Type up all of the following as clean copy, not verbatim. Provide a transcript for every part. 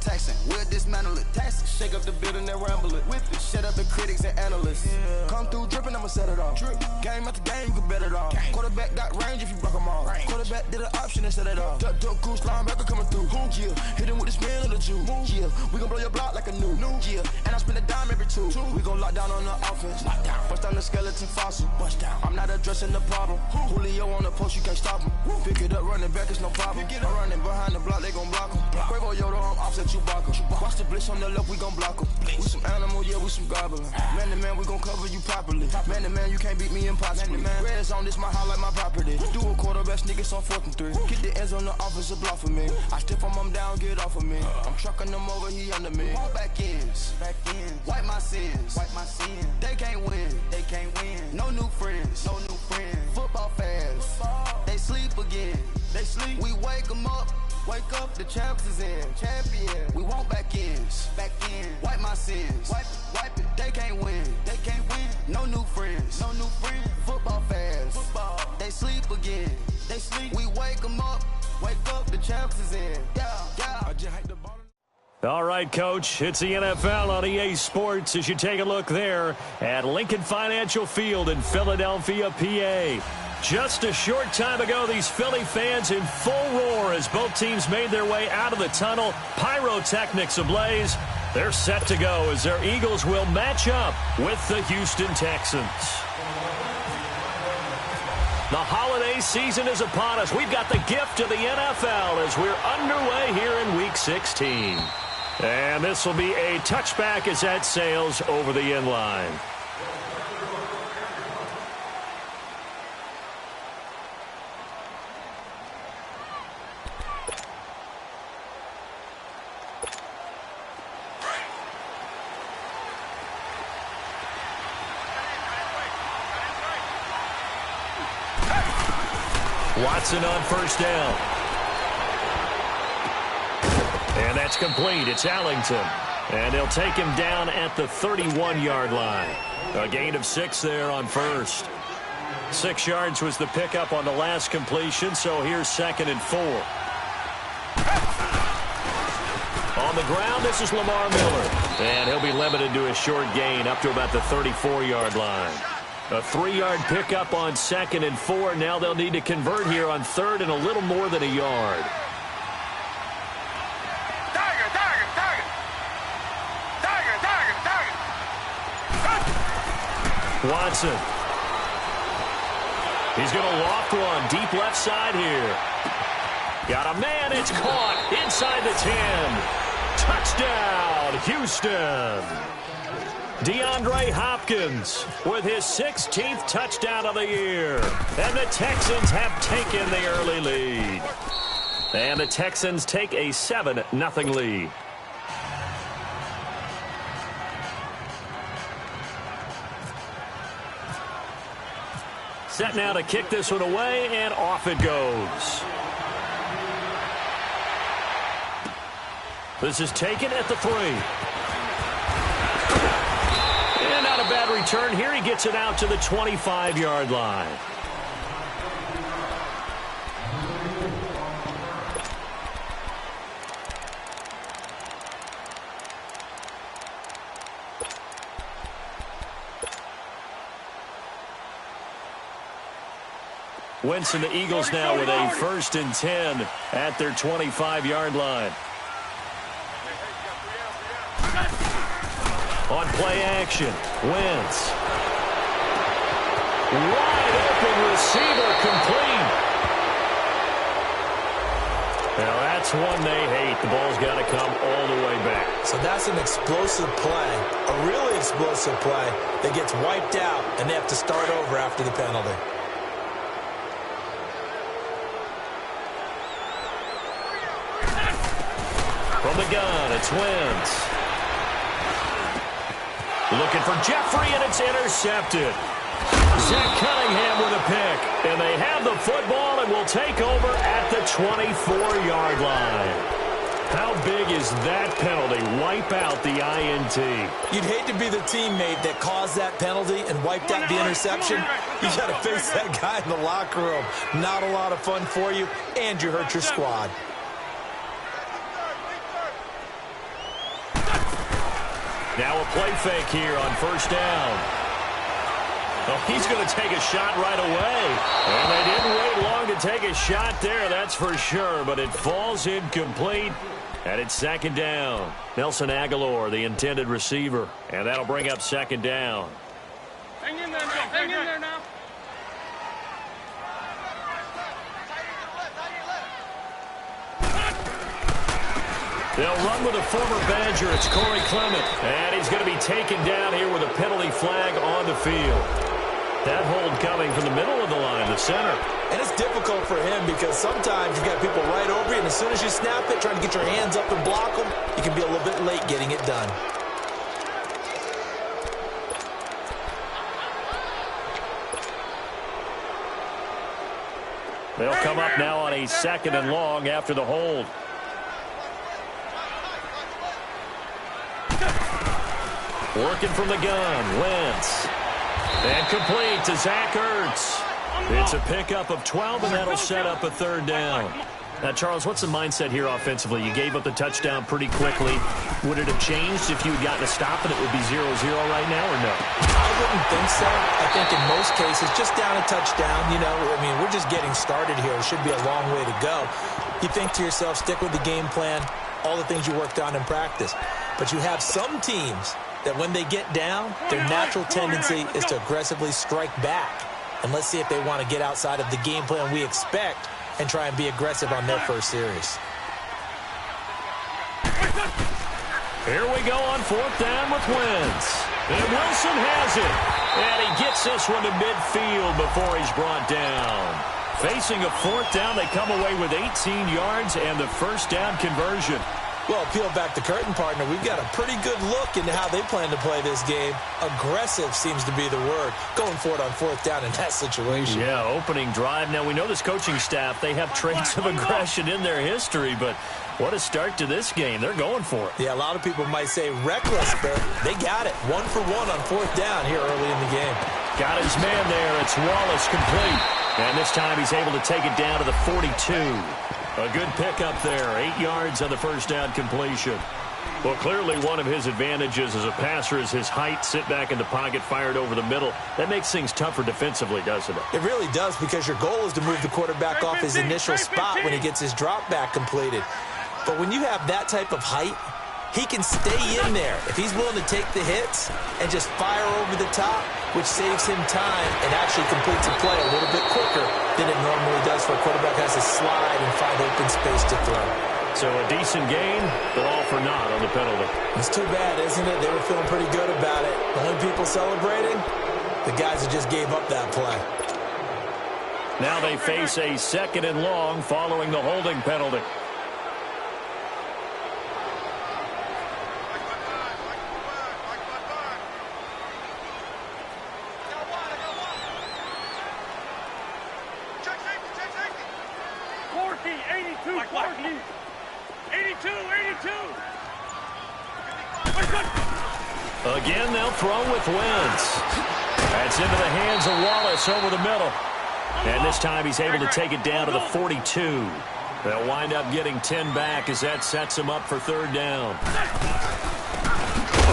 taxing. We'll dismantle it. Taxing. Shake up the building and ramble it. Whip it. Shut up the critics and analysts. Yeah. Come through dripping, I'ma set it off. Drip. Game after game, you can bet it off. Game. Quarterback got range if you block them all. Range. Quarterback did an option and set it off. Duck, goose, linebacker coming through. Yeah. Hit him with the spin of the juice. Yeah. We gon' blow your block like a new. Yeah. And I spend a dime every two. We gon' lock down on the offense. Bust down the skeleton fossil. Bust down. I'm not addressing the problem. Julio on the post, you can't stop him. Pick it up, running back, it's no problem. I'm running behind the block, they gon' block him. Quavo Yoda, I'm offset Chewbacca. Watch the blitz on the left, we gon' block him. We some animal, yeah, we some goblin. Man to man, we gon' cover you properly. Man to man, you can't beat me impossibly. Red zone, this my highlight, my property. Do a quarterback sneak, it's on 4th and 3. Get the ends on the offensive block for me. I stiff him down, get off of me. I'm trucking them over, he under me. All back ends. Wipe my sins. They can't win. No new friends. Football fans. They sleep again. We wake them up. Wake up, the champs is in. Champion. We want back ends. Wipe my sins. Wipe it. They can't win. No new friends. Football fans. They sleep again. We wake them up. Wake up, the champs is in. Yeah. I just hate the bottom. All right, Coach, it's the NFL on EA Sports as you take a look there at Lincoln Financial Field in Philadelphia, PA. Just a short time ago, these Philly fans in full roar as both teams made their way out of the tunnel. Pyrotechnics ablaze. They're set to go as their Eagles will match up with the Houston Texans. The holiday season is upon us. We've got the gift of the NFL as we're underway here in Week 16. And this will be a touchback as that sails over the end line. Watson on first down. And that's complete. It's Allington. And they'll take him down at the 31-yard line. A gain of 6 there on first. 6 yards was the pickup on the last completion, so here's 2nd and 4. On the ground, this is Lamar Miller. And he'll be limited to a short gain up to about the 34-yard line. A 3-yard pickup on 2nd and 4. Now they'll need to convert here on 3rd and a little more than a yard. Watson. He's going to loft one deep left side here. Got a man. It's caught inside the 10. Touchdown, Houston. DeAndre Hopkins with his 16th touchdown of the year. And the Texans have taken the early lead. And the Texans take a 7-0 lead. Set now to kick this one away, and off it goes. This is taken at the 3. And not a bad return here. He gets it out to the 25-yard line. Wentz and the Eagles now with a 1st and 10 at their 25-yard line. On play action, Wentz. Wide open receiver complete. Now that's one they hate. The ball's got to come all the way back. So that's an explosive play, a really explosive play that gets wiped out, and they have to start over after the penalty. From the gun, it's Wentz. Looking for Jeffrey, and it's intercepted. Zach Cunningham with a pick. And they have the football and will take over at the 24-yard line. How big is that penalty? Wipe out the INT. You'd hate to be the teammate that caused that penalty and wiped out the interception. You got to face that guy in the locker room. Not a lot of fun for you, and you hurt your squad. Now a play fake here on first down. Oh, he's going to take a shot right away. And they didn't wait long to take a shot there, that's for sure. But it falls incomplete, and it's second down. Nelson Aguilar, the intended receiver. And that'll bring up second down. Hang in there now. Hang in there now. They'll run with a former Badger. It's Corey Clement. And he's going to be taken down here with a penalty flag on the field. That hold coming from the middle of the line, the center. And it's difficult for him because sometimes you've got people right over you, and as soon as you snap it, trying to get your hands up and block them, you can be a little bit late getting it done. They'll come up now on a second and long after the hold. Working from the gun, Wentz. And complete to Zach Ertz. It's a pickup of 12, and that'll set up a third down. Now, Charles, what's the mindset here offensively? You gave up the touchdown pretty quickly. Would it have changed if you had gotten a stop and it would be 0-0 right now, or no? I wouldn't think so. I think in most cases, just down a touchdown, you know, I mean, we're just getting started here. It should be a long way to go. You think to yourself, stick with the game plan, all the things you worked on in practice. But you have some teams that when they get down, their natural tendency is to aggressively strike back. And let's see if they want to get outside of the game plan we expect and try and be aggressive on their first series. Here we go on fourth down with Wentz. And Wilson has it. And he gets this one to midfield before he's brought down. Facing a fourth down, they come away with 18 yards and the first down conversion. Well, peel back the curtain, partner. We've got a pretty good look into how they plan to play this game. Aggressive seems to be the word. Going for it on fourth down in that situation. Yeah, opening drive. Now, we know this coaching staff, they have traits of aggression in their history, but what a start to this game. They're going for it. Yeah, a lot of people might say reckless, but they got it. 1 for 1 on fourth down here early in the game. Got his man there. It's Wallace complete. And this time he's able to take it down to the 42. A good pickup there. 8 yards on the first down completion. Well, clearly one of his advantages as a passer is his height. Sit back in the pocket, fired over the middle. That makes things tougher defensively, doesn't it? It really does, because your goal is to move the quarterback off his initial spot when he gets his drop back completed. But when you have that type of height, he can stay in there if he's willing to take the hits and just fire over the top, which saves him time and actually completes a play a little bit quicker than it normally does for a quarterback who has to slide and find open space to throw. So a decent gain, but all for naught on the penalty. It's too bad, isn't it? They were feeling pretty good about it. The only people celebrating, the guys who just gave up that play. Now they face a second and long following the holding penalty. Again, they'll throw with Wentz. That's into the hands of Wallace over the middle. And this time he's able to take it down to the 42. They'll wind up getting 10 back as that sets him up for third down.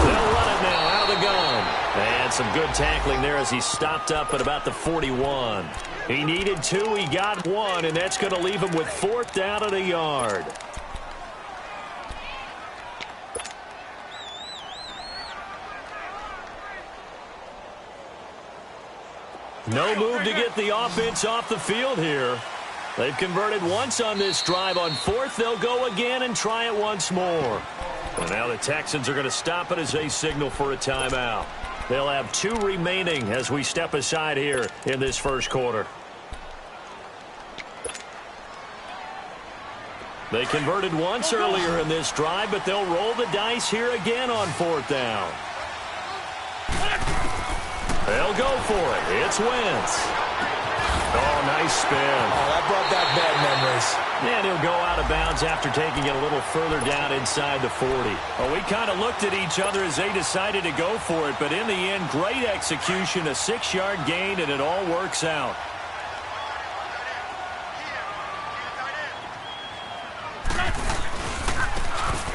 They'll run it now out of the gun. And some good tackling there as he stopped up at about the 41. He needed 2, he got 1, and that's going to leave him with fourth down and a yard. No move to get the offense off the field here. They've converted once on this drive. On fourth, they'll go again and try it once more. And now the Texans are going to stop it as they signal for a timeout. They'll have 2 remaining as we step aside here in this first quarter. They converted once earlier in this drive, but they'll roll the dice here again on fourth down. They'll go for it. It's Wentz. Oh, nice spin. Oh, that brought back bad memories. And he'll go out of bounds after taking it a little further down inside the 40. Well, we kind of looked at each other as they decided to go for it, but in the end, great execution, a 6-yard gain, and it all works out.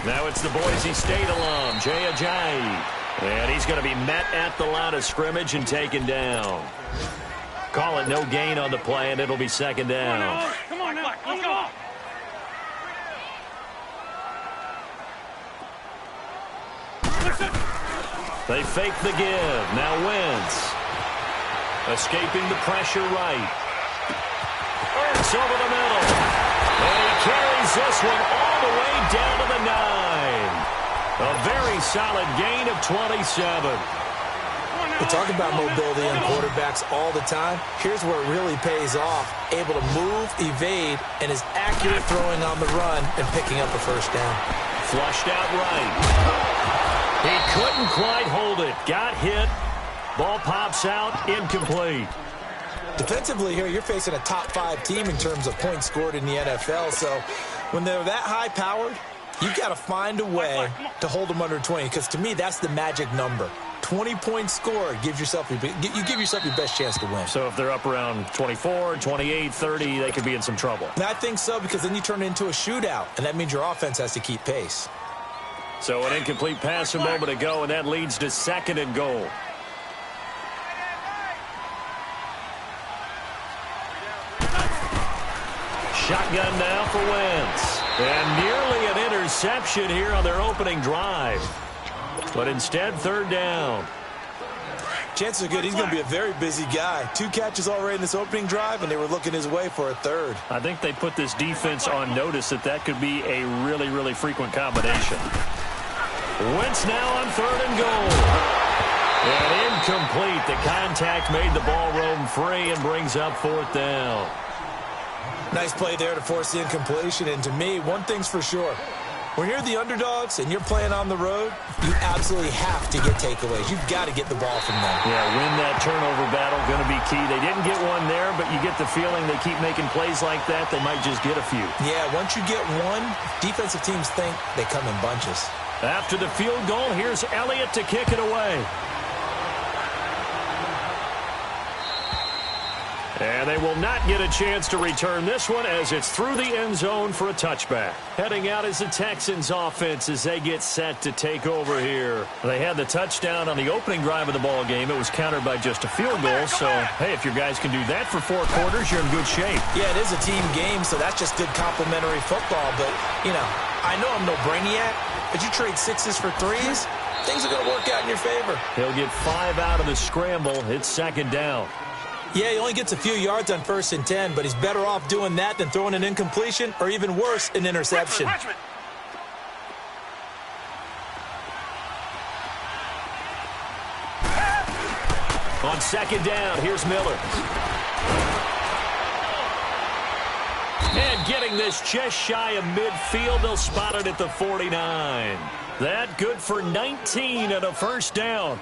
Now it's the Boise State alum, Jay Ajayi. And he's going to be met at the line of scrimmage and taken down. Call it no gain on the play, and it'll be second down. Come on now. Let's go. They fake the give. Now Wentz. Escaping the pressure right. It's over the middle. And he carries this one all the way down to the 9. A very solid gain of 27. We talk about mobility in quarterbacks all the time. Here's where it really pays off. Able to move, evade, and is accurate throwing on the run and picking up a first down. Flushed out right. He couldn't quite hold it. Got hit. Ball pops out. Incomplete. Defensively here, you're facing a top 5 team in terms of points scored in the NFL. So when they're that high-powered, you've got to find a way to hold them under 20. Because to me, that's the magic number. 20 points scored, you give yourself your best chance to win. So if they're up around 24, 28, 30, they could be in some trouble. And I think so, because then you turn it into a shootout, and that means your offense has to keep pace. So an incomplete pass a moment ago, and that leads to 2nd and goal. Shotgun now for Wentz. And nearly an interception here on their opening drive. But instead, 3rd down. Chances are good he's going to be a very busy guy. 2 catches already in this opening drive, and they were looking his way for a 3rd. I think they put this defense on notice that could be a really, really frequent combination. Wentz now on 3rd and goal. And incomplete. The contact made the ball roam free and brings up 4th down. Nice play there to force the incompletion. And to me, one thing's for sure. When you're the underdogs and you're playing on the road, you absolutely have to get takeaways. You've got to get the ball from them. Yeah, win that turnover battle, going to be key. They didn't get one there, but you get the feeling they keep making plays like that, they might just get a few. Yeah, once you get one, defensive teams think they come in bunches. After the field goal, here's Elliott to kick it away. And they will not get a chance to return this one as it's through the end zone for a touchback. Heading out is the Texans offense as they get set to take over here. They had the touchdown on the opening drive of the ball game. It was countered by just a field goal. So, hey, if your guys can do that for 4 quarters, you're in good shape. Yeah, it is a team game, so that's just good complimentary football. But, you know, I know I'm no brainiac, but you trade 6s for 3s, things are going to work out in your favor. He'll get 5 out of the scramble. It's 2nd down. Yeah, he only gets a few yards on 1st and 10, but he's better off doing that than throwing an incompletion or even worse, an interception. On 2nd down, here's Miller. And getting this just shy of midfield, they'll spot it at the 49. That good for 19 and a 1st down.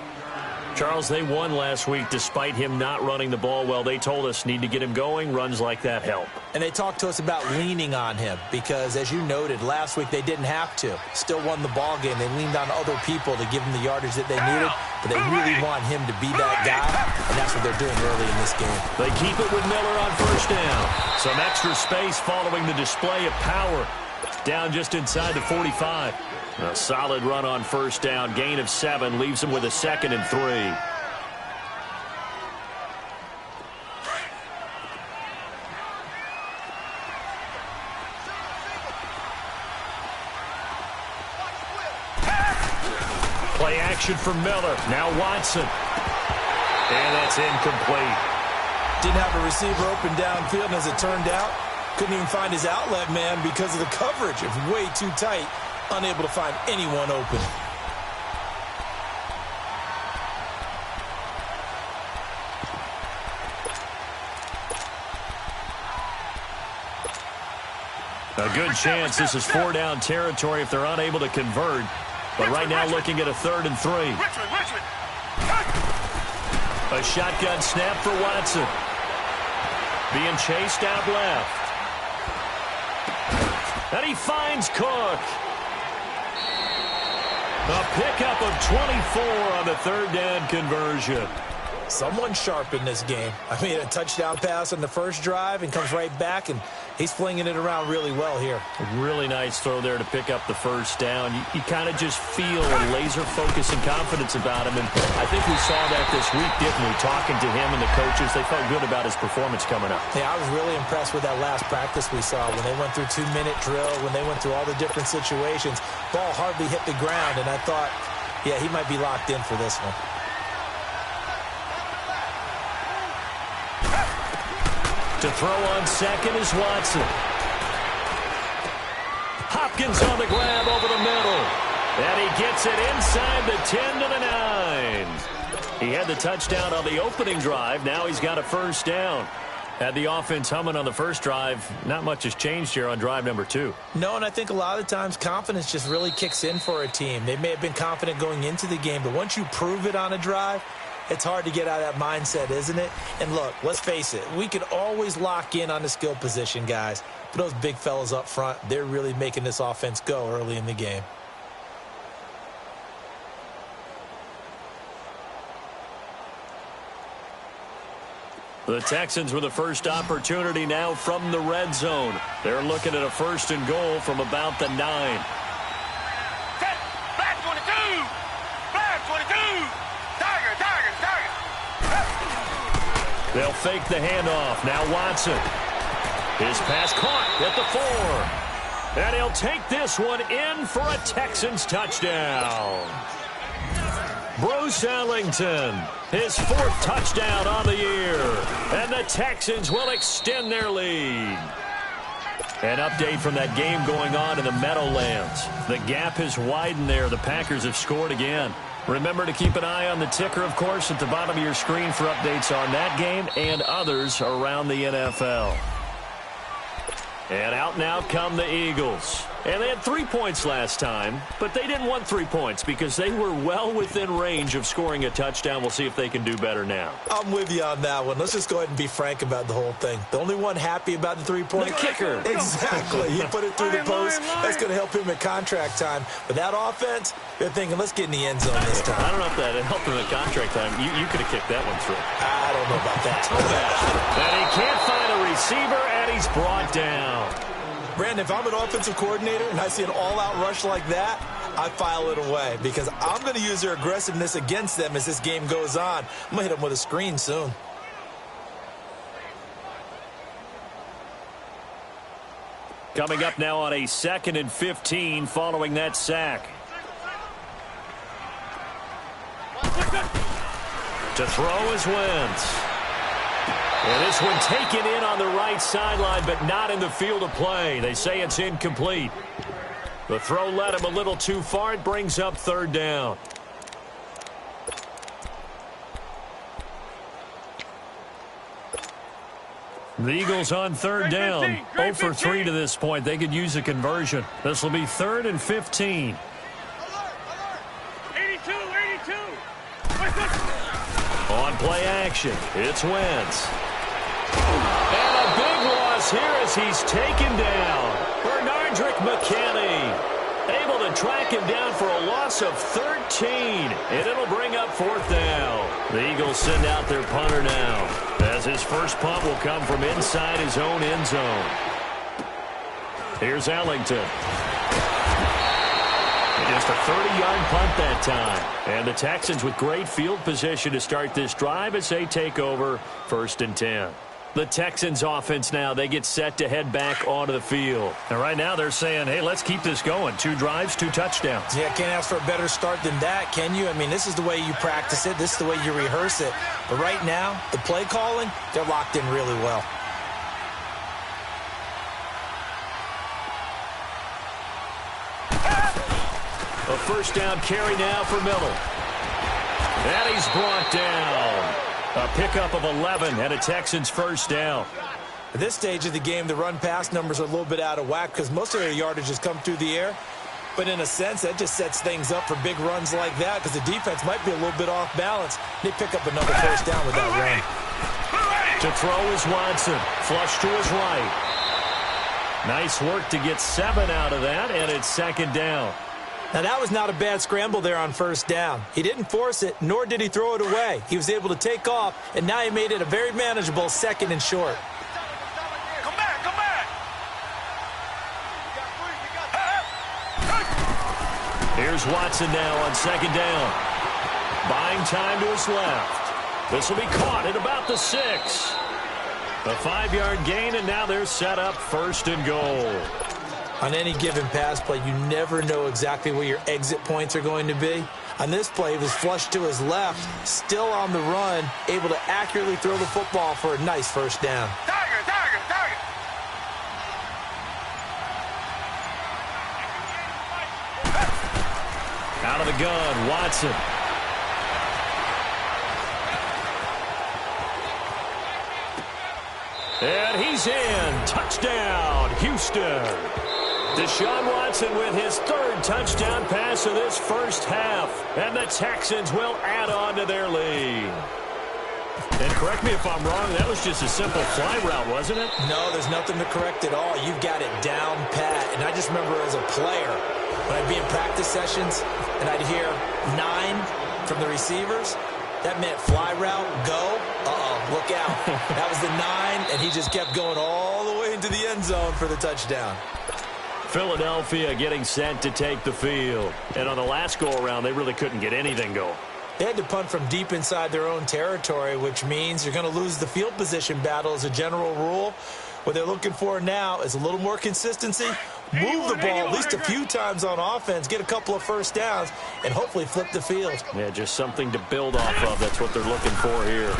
Charles, they won last week despite him not running the ball well. They told us need to get him going. Runs like that help. And they talked to us about leaning on him because, as you noted, last week they didn't have to. Still won the ball game. They leaned on other people to give them the yardage that they needed, but they really want him to be that guy, and that's what they're doing early in this game. They keep it with Miller on 1st down. Some extra space following the display of power. Down just inside the 45. A solid run on 1st down. Gain of 7 leaves them with a 2nd and 3. Play action from Miller. Now Watson. And that's incomplete. Didn't have a receiver open downfield, and as it turned out, couldn't even find his outlet man because of the coverage. It was way too tight. Unable to find anyone open. A good chance this is 4-down territory if they're unable to convert. But right now looking at a 3rd and 3. A shotgun snap for Watson. Being chased out left. And he finds Cook. A pickup of 24 on the 3rd down conversion. Someone sharp in this game. I mean, a touchdown pass on the first drive and comes right back and He's flinging it around really well here. A really nice throw there to pick up the first down. You kind of just feel a laser focus and confidence about him, and I think we saw that this week, didn't we? Talking to him and the coaches, they felt good about his performance coming up. Yeah, I was really impressed with that last practice we saw when they went through 2-minute drill, when they went through all the different situations. Ball hardly hit the ground, and I thought, yeah, he might be locked in for this one. To throw on second is Watson. Hopkins on the grab over the middle. And he gets it inside the 10 to the 9. He had the touchdown on the opening drive. Now he's got a first down. Had the offense humming on the first drive. Not much has changed here on drive number 2. No, and I think a lot of times confidence just really kicks in for a team. They may have been confident going into the game, but once you prove it on a drive, it's hard to get out of that mindset, isn't it? And look, let's face it, we can always lock in on the skill position, guys. But those big fellas up front, they're really making this offense go early in the game. The Texans with the first opportunity now from the red zone. They're looking at a 1st and goal from about the 9. Set. Flag 22. Flag 22. Tiger. They'll fake the handoff. Now Watson. His pass caught at the 4. And he'll take this one in for a Texans touchdown. Bruce Ellington, his 4th touchdown on the year. And the Texans will extend their lead. An update from that game going on in the Meadowlands. The gap has widened there. The Packers have scored again. Remember to keep an eye on the ticker, of course, at the bottom of your screen for updates on that game and others around the NFL. And out now come the Eagles. And they had 3 points last time, but they didn't want 3 points because they were well within range of scoring a touchdown. We'll see if they can do better now. I'm with you on that one. Let's just go ahead and be frank about the whole thing. The only one happy about the 3-point kicker. Exactly. He put it through the post. That's going to help him at contract time. But that offense, they're thinking, let's get in the end zone this time. I don't know if that helped him at contract time. You could have kicked that one through. I don't know about that. And he can't find a receiver, and he's brought down. Brandon, if I'm an offensive coordinator and I see an all-out rush like that, I file it away because I'm going to use their aggressiveness against them as this game goes on. I'm going to hit them with a screen soon. Coming up now on a 2nd and 15 following that sack. To throw is Wentz. And this one taken in on the right sideline, but not in the field of play. They say it's incomplete. The throw led him a little too far. It brings up 3rd down. The Eagles on 3rd down. 0 for 3 to this point. They could use a conversion. This will be 3rd and 15. 82. On play action, it's Wentz. And a big loss here as he's taken down. Bernardrick McKinney able to track him down for a loss of 13. And it'll bring up 4th down. The Eagles send out their punter now, as his first punt will come from inside his own end zone. Here's Ellington. Just a 30-yard punt that time. And the Texans with great field position to start this drive as they take over 1st and 10. The Texans offense now, they get set to head back onto the field. And right now they're saying, hey, let's keep this going. 2 drives, 2 touchdowns. Yeah, can't ask for a better start than that, can you? I mean, this is the way you practice it. This is the way you rehearse it. But right now, the play calling, they're locked in really well. A 1st down carry now for Miller. And he's brought down. A pickup of 11 and a Texans 1st down. At this stage of the game, the run-pass numbers are a little bit out of whack because most of their yardage has come through the air. But in a sense, that just sets things up for big runs like that because the defense might be a little bit off balance. They pick up another 1st down with that run. To throw is Watson. Flush to his right. Nice work to get 7 out of that, and it's 2nd down. Now, that was not a bad scramble there on 1st down. He didn't force it, nor did he throw it away. He was able to take off, and now he made it a very manageable 2nd and short. Come back. Here's Watson now on second down. Buying time to his left. This will be caught at about the 6. A 5-yard gain, and now they're set up first and goal. On any given pass play, you never know exactly where your exit points are going to be. On this play, he was flushed to his left, still on the run, able to accurately throw the football for a nice first down. Tiger, tiger, tiger. Out of the gun, Watson. And he's in. Touchdown, Houston. Deshaun Watson with his 3rd touchdown pass of this first half. And the Texans will add on to their lead. And correct me if I'm wrong, that was just a simple fly route, wasn't it? No, there's nothing to correct at all. You've got it down pat. And I just remember as a player, when I'd be in practice sessions and I'd hear 9 from the receivers, that meant fly route, go. Look out. That was the 9, and he just kept going all the way into the end zone for the touchdown. Philadelphia getting set to take the field. And on the last go-around, they really couldn't get anything going. They had to punt from deep inside their own territory, which means you're going to lose the field position battle as a general rule. What they're looking for now is a little more consistency, move the ball at least a few times on offense, get a couple of first downs, and hopefully flip the field. Yeah, just something to build off of. That's what they're looking for here.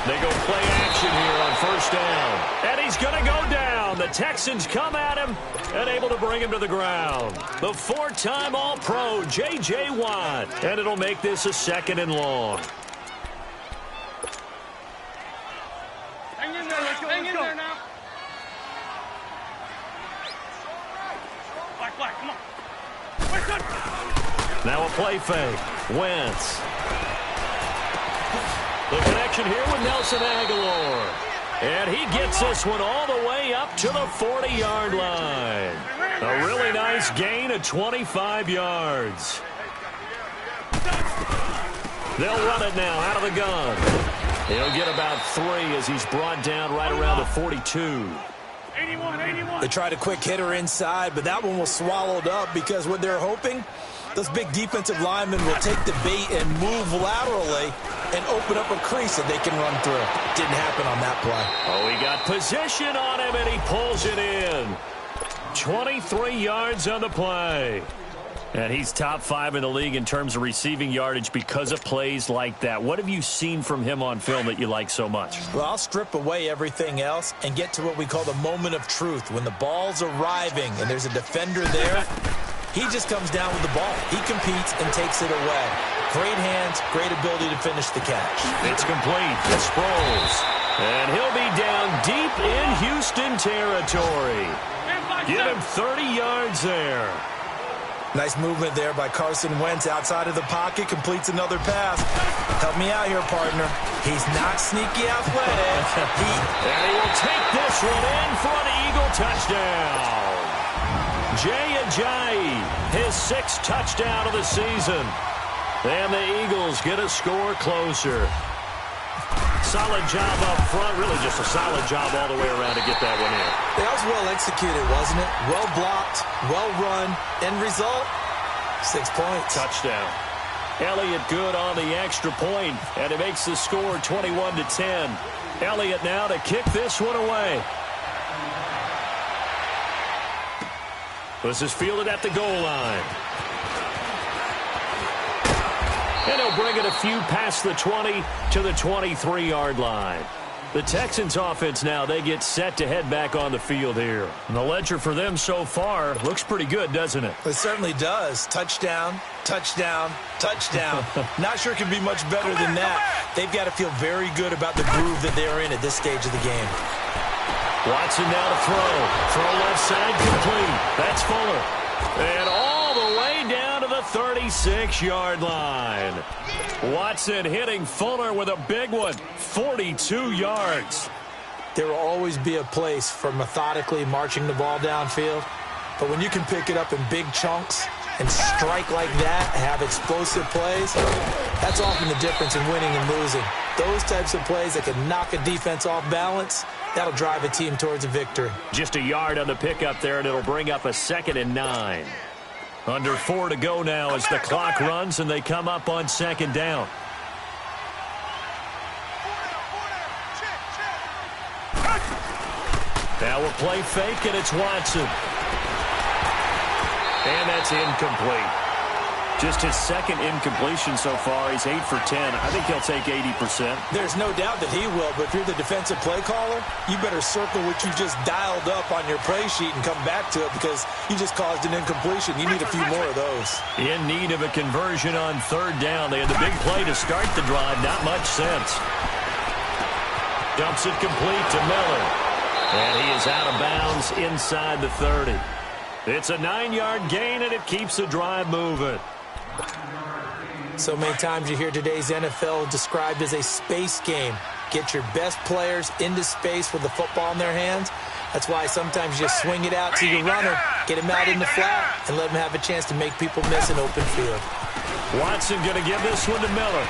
They go play action here on first down. And he's going to go down. The Texans come at him and able to bring him to the ground. The 4-time All-Pro, J.J. Watt. And it'll make this a 2nd and long. Hang in there, let's go, hang in there now. Black, come on. Now a play fake. Wentz. The connection here with Nelson Aguilar. And he gets this one all the way up to the 40-yard line. A really nice gain of 25 yards. They'll run it now out of the gun. He'll get about 3 as he's brought down right around the 42. 81. They tried a quick hitter inside, but that one was swallowed up because what they're hoping, those big defensive linemen will take the bait and move laterally and open up a crease that they can run through. Didn't happen on that play. Oh, he got position on him, and he pulls it in. 23 yards on the play. And he's top 5 in the league in terms of receiving yardage because of plays like that. What have you seen from him on film that you like so much? Well, I'll strip away everything else and get to what we call the moment of truth. When the ball's arriving and there's a defender there, he just comes down with the ball. He competes and takes it away. Great hands, great ability to finish the catch. It's complete. It's Sproles. And he'll be down deep in Houston territory. Give him 30 yards there. Nice movement there by Carson Wentz outside of the pocket, completes another pass. Help me out here, partner. He's not sneaky athletic. And he will take this one in for an Eagle touchdown. Jay Ajayi, his 6th touchdown of the season. And the Eagles get a score closer. Solid job up front. Really just a solid job all the way around to get that one in. That was well executed, wasn't it? Well blocked, well run. End result, 6 points. Touchdown. Elliott good on the extra point, and it makes the score 21-10. Elliott now to kick this one away. This is fielded at the goal line. And he'll bring it a few past the 20 to the 23-yard line. The Texans offense now, they get set to head back on the field here. And the ledger for them so far looks pretty good, doesn't it? It certainly does. Touchdown, touchdown, touchdown. Not sure it can be much better than that. They've got to feel very good about the groove that they're in at this stage of the game. Watson now to throw. Throw left side complete. That's Fuller. And all the way down to the 36-yard line. Watson hitting Fuller with a big one. 42 yards. There will always be a place for methodically marching the ball downfield. But when you can pick it up in big chunks and strike like that and have explosive plays, that's often the difference in winning and losing. Those types of plays that can knock a defense off balance, that'll drive a team towards a victory. Just a yard on the pickup there, and it'll bring up a 2nd and 9. Under 4 to go now as the clock runs and they come up on second down. Now we'll play fake, and it's Watson. And that's incomplete. Just his second incompletion so far. He's 8 for 10. I think he'll take 80%. There's no doubt that he will, but if you're the defensive play caller, you better circle what you just dialed up on your play sheet and come back to it because you just caused an incompletion. You need a few more of those. In need of a conversion on third down. They had the big play to start the drive. Not much sense. Dumps it complete to Miller. And he is out of bounds inside the 30. It's a 9-yard gain, and it keeps the drive moving. So many times you hear today's NFL described as a space game. Get your best players into space with the football in their hands. That's why sometimes you just swing it out to your runner, get him out in the flat, and let him have a chance to make people miss an open field. Watson going to give this one to Miller.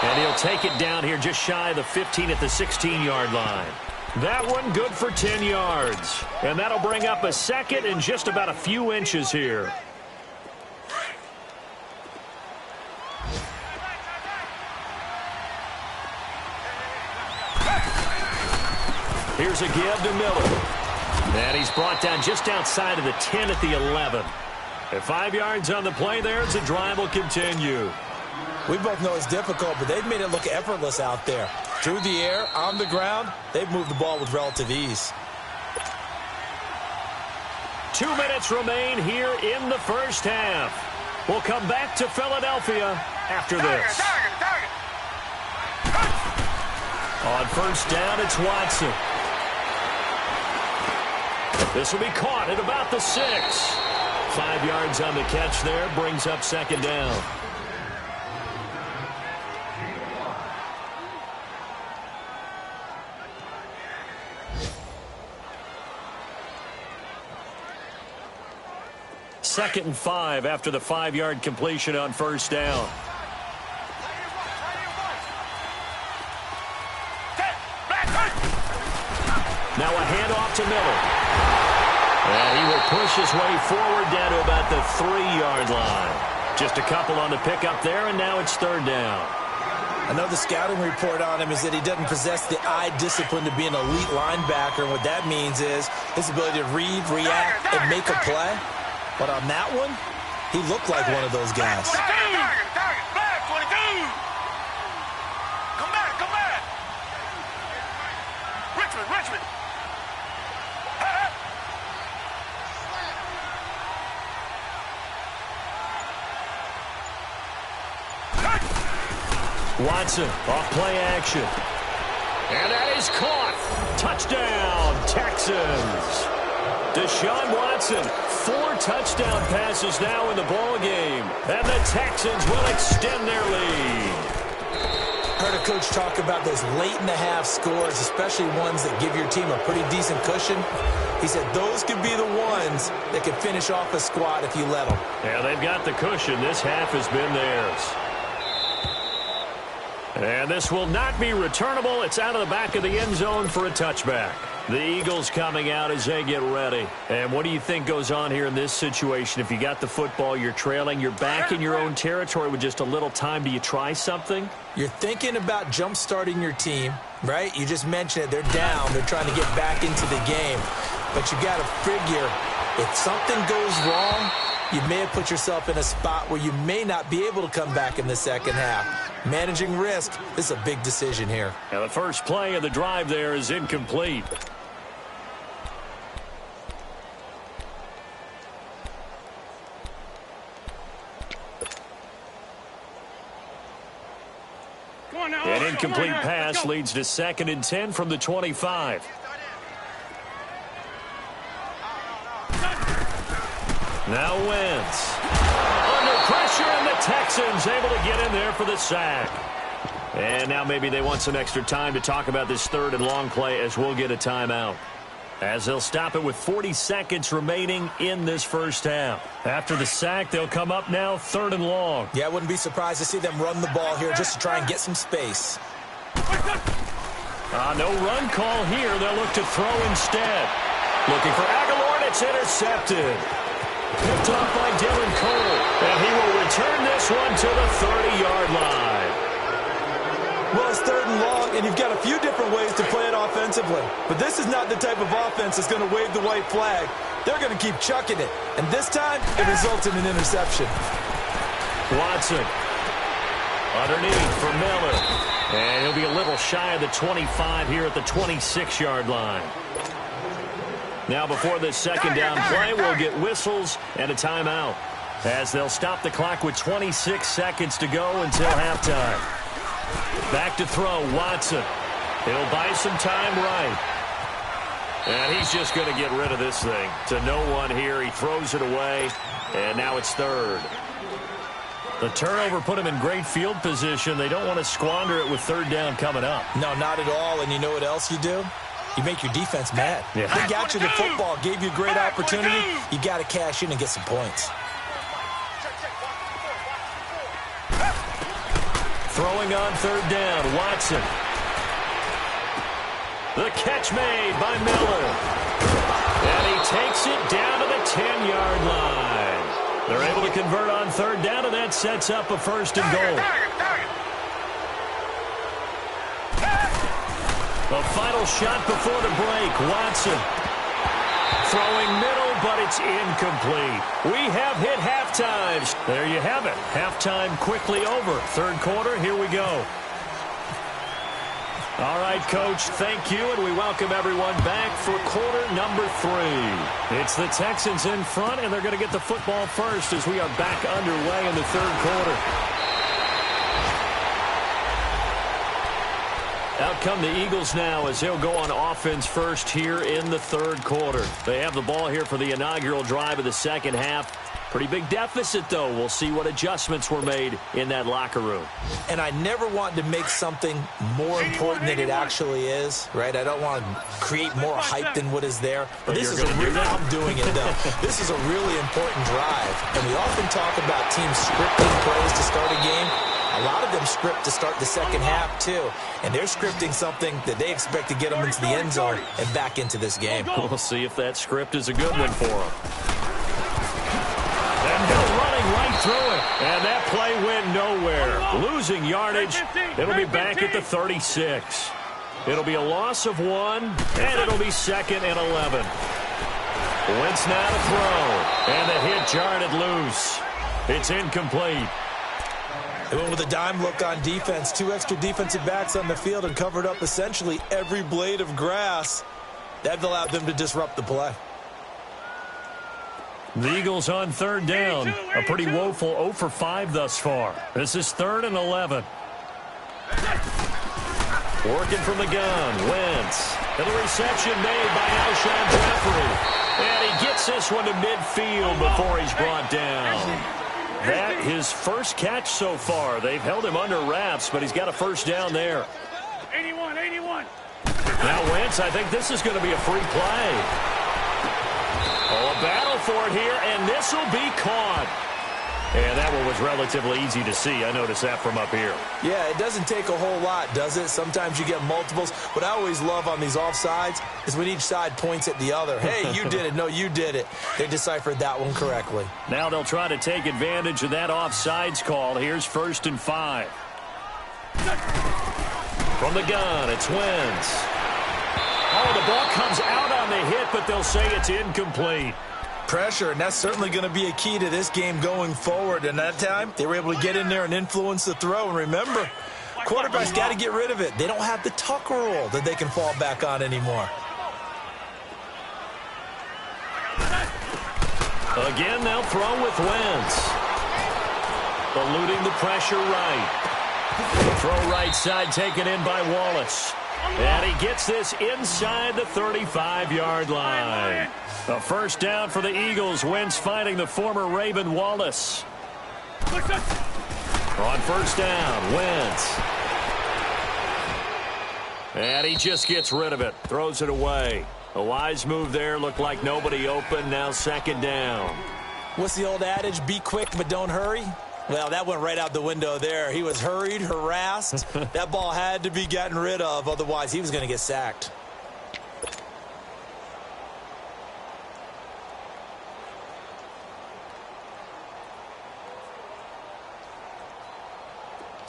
And he'll take it down here just shy of the 15 at the 16-yard line. That one good for 10 yards. And that'll bring up a second and just about a few inches here. Here's a give to Miller. And he's brought down just outside of the 10 at the 11. At 5 yards on the play there, the drive will continue. We both know it's difficult, but they've made it look effortless out there. Through the air, on the ground, they've moved the ball with relative ease. 2 minutes remain here in the first half. We'll come back to Philadelphia after this. On first down, it's Watson. This will be caught at about the 6. 5 yards on the catch there, brings up second down. Second and 5 after the 5-yard completion on first down. Now a handoff to Miller. And he will push his way forward down to about the 3-yard line. Just a couple on the pickup there, and now it's third down. I know the scouting report on him is that he doesn't possess the eye discipline to be an elite linebacker. And what that means is his ability to read, react, and make a play. But on that one, he looked like one of those guys. Come back. Richmond. Watson off play action. And that is caught. Touchdown, Texans. Deshaun Watson, 4 touchdown passes now in the ballgame. And the Texans will extend their lead. Heard a coach talk about those late-in-the-half scores, especially ones that give your team a pretty decent cushion. He said those could be the ones that could finish off a squad if you let them. Yeah, they've got the cushion. This half has been theirs. And this will not be returnable. It's out of the back of the end zone for a touchback. The Eagles coming out as they get ready. And what do you think goes on here in this situation? If you got the football, you're trailing, you're back in your own territory with just a little time. Do you try something? You're thinking about jump-starting your team, right? You just mentioned it. They're down. They're trying to get back into the game. But you got to figure if something goes wrong, you may have put yourself in a spot where you may not be able to come back in the second half. Managing risk, this is a big decision here. Now the first play of the drive there is incomplete. An incomplete pass leads to 2nd and 10 from the 25. Now Wentz. Under pressure, and the Texans able to get in there for the sack. And now maybe they want some extra time to talk about this 3rd and long play as we'll get a timeout. As they'll stop it with 40 seconds remaining in this first half. After the sack, they'll come up now 3rd and long. Yeah, I wouldn't be surprised to see them run the ball here just to try and get some space. No run call here. They'll look to throw instead. Looking for Aguilar, and it's intercepted. Picked off by Dylan Cole. And he will return this one to the 30-yard line. Well, it's 3rd and long, and you've got a few different ways to play it offensively. But this is not the type of offense that's going to wave the white flag. They're going to keep chucking it. And this time, it results in an interception. Watson. Underneath for Miller. And he'll be a little shy of the 25 here at the 26-yard line. Now before this second down play, we'll get whistles and a timeout, as they'll stop the clock with 26 seconds to go until halftime. Back to throw, Watson. He'll buy some time right. And he's just going to get rid of this thing. To no one here. He throws it away, and now it's 3rd. The turnover put him in great field position. They don't want to squander it with 3rd down coming up. No, not at all. And you know what else you do? You make your defense mad. Yeah. They got you the football, gave you a great opportunity. You got to cash in and get some points. Throwing on 3rd down, Watson. The catch made by Miller. And he takes it down to the 10-yard line. They're able to convert on 3rd down, and that sets up a 1st and goal. The final shot before the break, Watson. Throwing middle, but it's incomplete. We have hit halftime. There you have it. Halftime quickly over. 3rd quarter, here we go. All right, Coach, thank you, and we welcome everyone back for quarter number 3. It's the Texans in front, and they're going to get the football first as we are back underway in the 3rd quarter. Out come the Eagles now as they'll go on offense first here in the 3rd quarter. They have the ball here for the inaugural drive of the second half. Pretty big deficit, though. We'll see what adjustments were made in that locker room. And I never want to make something more important than it actually is, right? I don't want to create more hype than what is there. But this is I'm doing it, though. This is a really important drive. And we often talk about teams scripting plays to start a game. A lot of them script to start the second half, too. And they're scripting something that they expect to get them into the end zone and back into this game. We'll see if that script is a good one for them. And they're running right through it. And that play went nowhere. Losing yardage. It'll be back at the 36. It'll be a loss of 1, and it'll be 2nd and 11. Wentz now to throw. And the hit jarred it loose. It's incomplete. They went with a dime look on defense. 2 extra defensive backs on the field and covered up essentially every blade of grass. That allowed them to disrupt the play. The Eagles on 3rd down. A pretty woeful 0 for 5 thus far. This is 3rd and 11. Working from the gun, Wentz. And the reception made by Alshon Jeffrey. And he gets this one to midfield before he's brought down. That his first catch so far. They've held him under wraps, but he's got a first down there. 81. Now Wentz, I think this is going to be a free play. Oh, a battle for it here, and this will be caught. And that one was relatively easy to see. I noticed that from up here. Yeah, it doesn't take a whole lot, does it? Sometimes you get multiples. What I always love on these offsides is when each side points at the other. Hey, you did it. No, you did it. They deciphered that one correctly. Now they'll try to take advantage of that offsides call. Here's 1st and 5. From the gun, it's Wentz. Oh, the ball comes out on the hit, but they'll say it's incomplete. Pressure, and that's certainly going to be a key to this game going forward. And that time, they were able to get in there and influence the throw. And remember, quarterbacks got to get rid of it. They don't have the tuck rule that they can fall back on anymore. Again, they'll throw with Wentz. Eluding the pressure right. Throw right side taken in by Wallace. And he gets this inside the 35-yard line. A first down for the Eagles. Wentz finding the former Raven Wallace. On first down, Wentz. And he just gets rid of it. Throws it away. A wise move there. Looked like nobody open. Now 2nd down. What's the old adage? Be quick, but don't hurry. Well, that went right out the window there. He was hurried, harassed. That ball had to be gotten rid of. Otherwise, he was going to get sacked.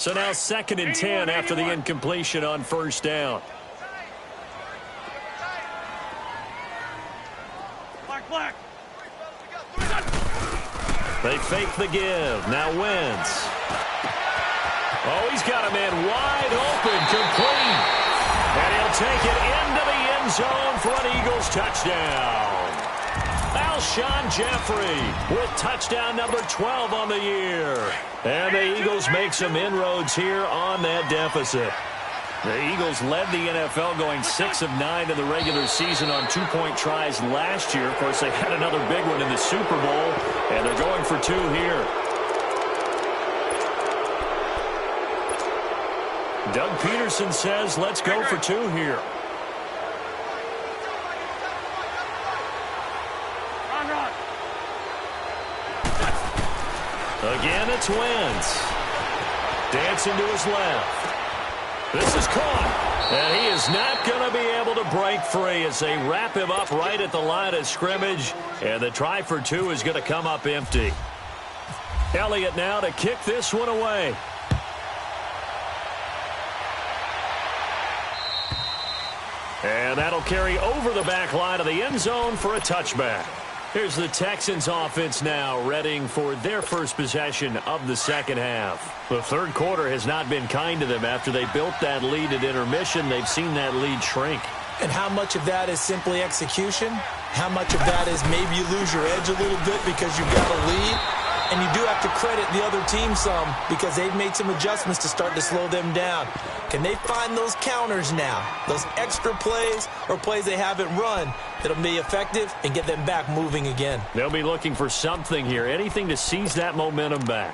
So now 2nd and 10 after the incompletion on first down. Black. They fake the give. Now Wentz. Oh, he's got a man wide open, complete. And he'll take it into the end zone for an Eagles touchdown. Alshon Jeffrey with touchdown number 12 on the year. And the Eagles make some inroads here on that deficit. The Eagles led the NFL going 6 of 9 in the regular season on 2-point tries last year. Of course, they had another big one in the Super Bowl, and they're going for 2 here. Doug Peterson says, let's go for 2 here. Run. Again, it's Wentz. Dancing to his left. This is caught, and he is not going to be able to break free as they wrap him up right at the line of scrimmage, and the try for 2 is going to come up empty. Elliott now to kick this one away. And that'll carry over the back line of the end zone for a touchback. Here's the Texans offense now, readying for their first possession of the second half. The third quarter has not been kind to them. After they built that lead at intermission, they've seen that lead shrink. And how much of that is simply execution? How much of that is maybe you lose your edge a little bit because you've got a lead? And you do have to credit the other team some because they've made some adjustments to start to slow them down. Can they find those counters now, those extra plays or plays they haven't run that'll be effective and get them back moving again? They'll be looking for something here, anything to seize that momentum back.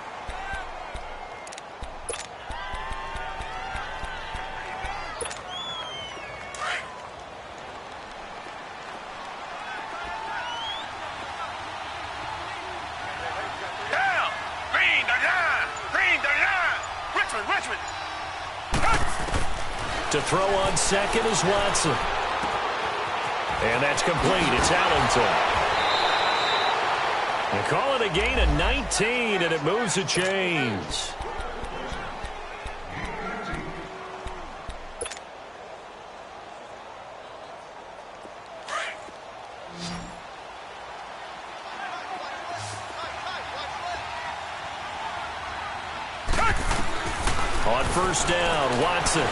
Richmond. To throw on second is Watson. And that's complete. It's Allington. They call it a gain of 19, and it moves the chains. On first down, Watson.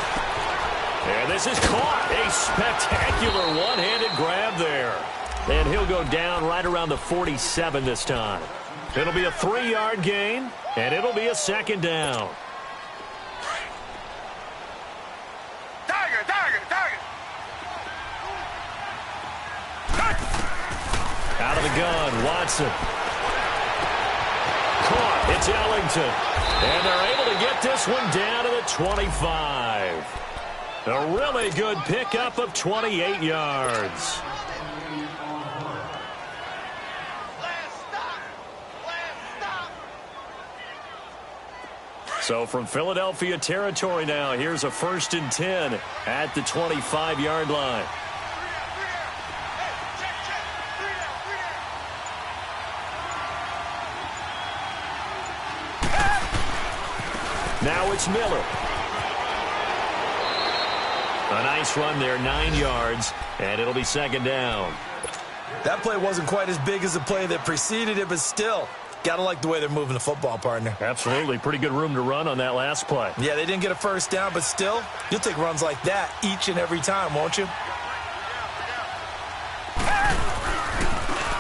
And this is caught. A spectacular one-handed grab there. And he'll go down right around the 47 this time. It'll be a 3-yard gain, and it'll be a second down. Target. Out of the gun, Watson. Caught. It's Ellington. And they're able to get this one down to the 25. A really good pickup of 28 yards. So from Philadelphia territory now, here's a 1st and 10 at the 25-yard line. Now it's Miller. A nice run there, 9 yards, and it'll be second down. That play wasn't quite as big as the play that preceded it, but still, got to like the way they're moving the football, partner. Absolutely. Pretty good room to run on that last play. Yeah, they didn't get a first down, but still, you'll take runs like that each and every time, won't you?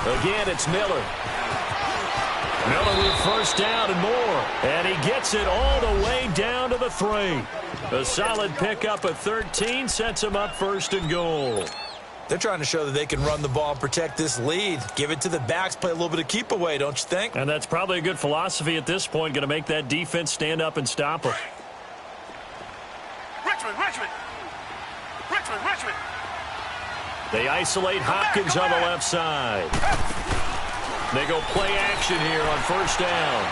Again, it's Miller. Miller with first down and more. And he gets it all the way down to the 3. A solid pickup of 13 sets him up 1st and goal. They're trying to show that they can run the ball and protect this lead. Give it to the backs, play a little bit of keep away, don't you think? And that's probably a good philosophy at this point, going to make that defense stand up and stop them. Richmond. They isolate Hopkins on the left side. They go play action here on first down.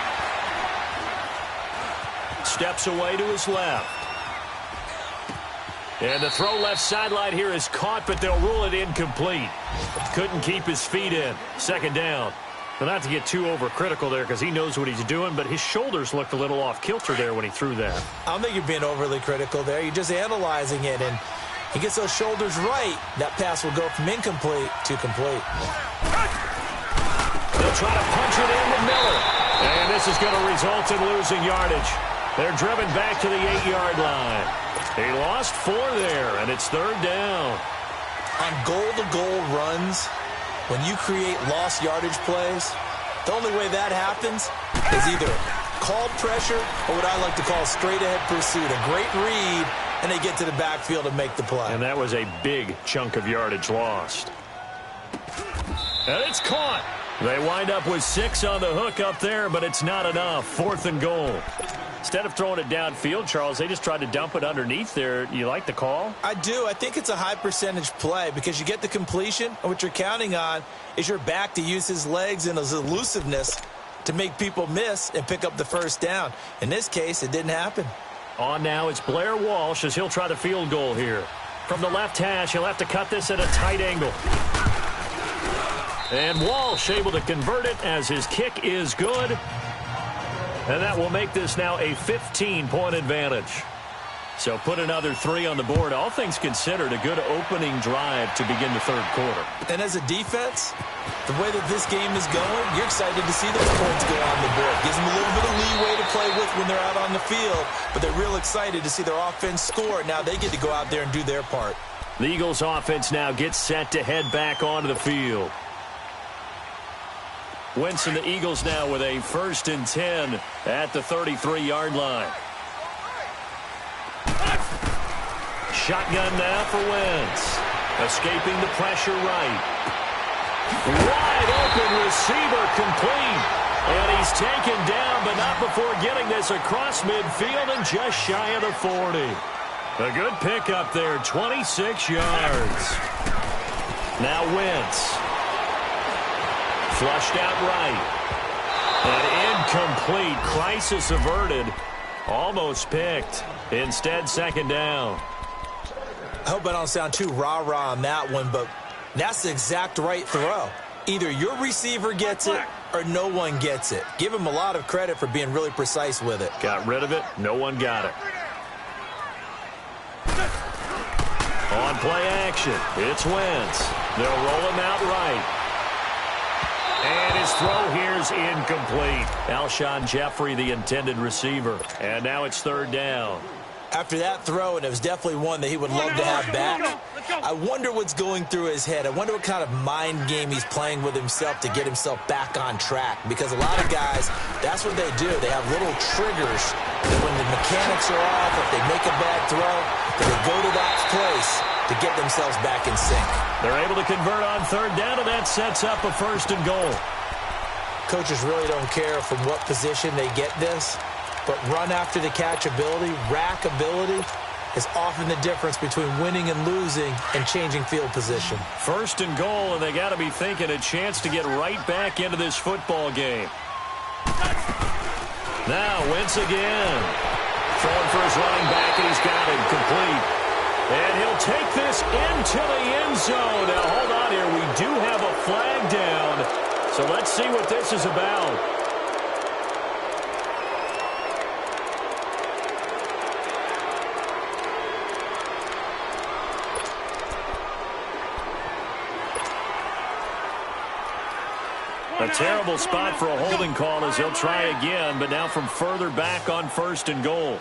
Steps away to his left. And the throw left sideline here is caught, but they'll rule it incomplete. Couldn't keep his feet in. Second down. But not to get too overcritical there because he knows what he's doing, but his shoulders looked a little off kilter there when he threw that. I don't think you're being overly critical there. You're just analyzing it, and he gets those shoulders right. That pass will go from incomplete to complete. They'll try to punch it in with Miller. And this is going to result in losing yardage. They're driven back to the 8-yard line. He lost 4 there, and it's 3rd down. On goal-to-goal runs, when you create lost yardage plays, the only way that happens is either called pressure or what I like to call straight-ahead pursuit. A great read, and they get to the backfield and make the play. And that was a big chunk of yardage lost. And it's caught. They wind up with 6 on the hook up there, but it's not enough. 4th and goal. Instead of throwing it downfield, Charles, they just tried to dump it underneath there. You like the call? I do. I think it's a high percentage play because you get the completion, and what you're counting on is your back to use his legs and his elusiveness to make people miss and pick up the first down. In this case, it didn't happen. On now, it's Blair Walsh as he'll try the field goal here. From the left hash, he'll have to cut this at a tight angle. And Walsh able to convert it as his kick is good. And that will make this now a 15-point advantage. So put another 3 on the board. All things considered, a good opening drive to begin the 3rd quarter. And as a defense, the way that this game is going, you're excited to see those points go on the board. Gives them a little bit of leeway to play with when they're out on the field, but they're real excited to see their offense score. Now they get to go out there and do their part. The Eagles offense now gets set to head back onto the field. Wentz and the Eagles now with a 1st and 10 at the 33-yard line. Shotgun now for Wentz. Escaping the pressure right. Wide open receiver complete. And he's taken down, but not before getting this across midfield and just shy of the 40. A good pickup there, 26 yards. Now Wentz. Flushed out right. And incomplete. Crisis averted. Almost picked. Instead, 2nd down. I hope I don't sound too rah-rah on that one, but that's the exact right throw. Either your receiver gets it or no one gets it. Give him a lot of credit for being really precise with it. Got rid of it. No one got it. On play action, it's Wentz. They'll roll him out right. And his throw here's incomplete. Alshon Jeffrey, the intended receiver. And now it's 3rd down. After that throw, and it was definitely one that he would love to have back, I wonder what's going through his head. I wonder what kind of mind game he's playing with himself to get himself back on track. Because a lot of guys, that's what they do. They have little triggers that when the mechanics are off, if they make a bad throw, that they go to that place to get themselves back in sync. They're able to convert on 3rd down, and that sets up a 1st and goal. Coaches really don't care from what position they get this, but run after the catch ability, rack ability, is often the difference between winning and losing and changing field position. 1st and goal, and they got to be thinking a chance to get right back into this football game. Now, Wentz again. Throwing for his running back, and he's got it complete. And he'll take this into the end zone. Now, hold on here. We do have a flag down. So let's see what this is about. A terrible spot for a holding call as he'll try again, but now from further back on 1st and goal.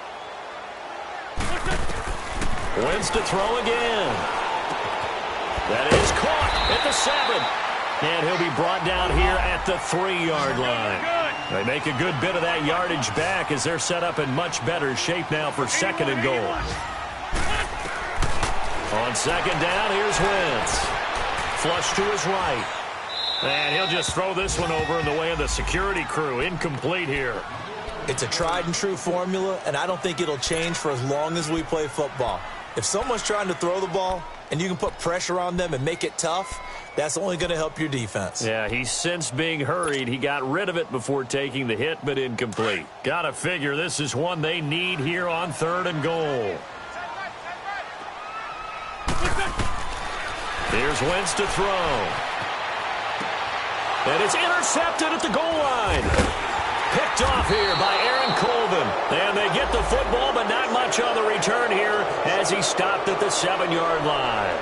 Wentz to throw again. That is caught at the 7. And he'll be brought down here at the 3-yard line. They make a good bit of that yardage back as they're set up in much better shape now for 2nd and goal. On 2nd down, here's Wentz. Flush to his right. And he'll just throw this one over in the way of the security crew. Incomplete here. It's a tried-and-true formula, and I don't think it'll change for as long as we play football. If someone's trying to throw the ball and you can put pressure on them and make it tough, that's only going to help your defense. Yeah, he's since being hurried. He got rid of it before taking the hit, but incomplete. Got to figure this is one they need here on 3rd and goal. Here's Wentz to throw. And it's intercepted at the goal line. Picked off here by Aaron Colvin. And they get the football, but not much on the return here as he stopped at the 7-yard line.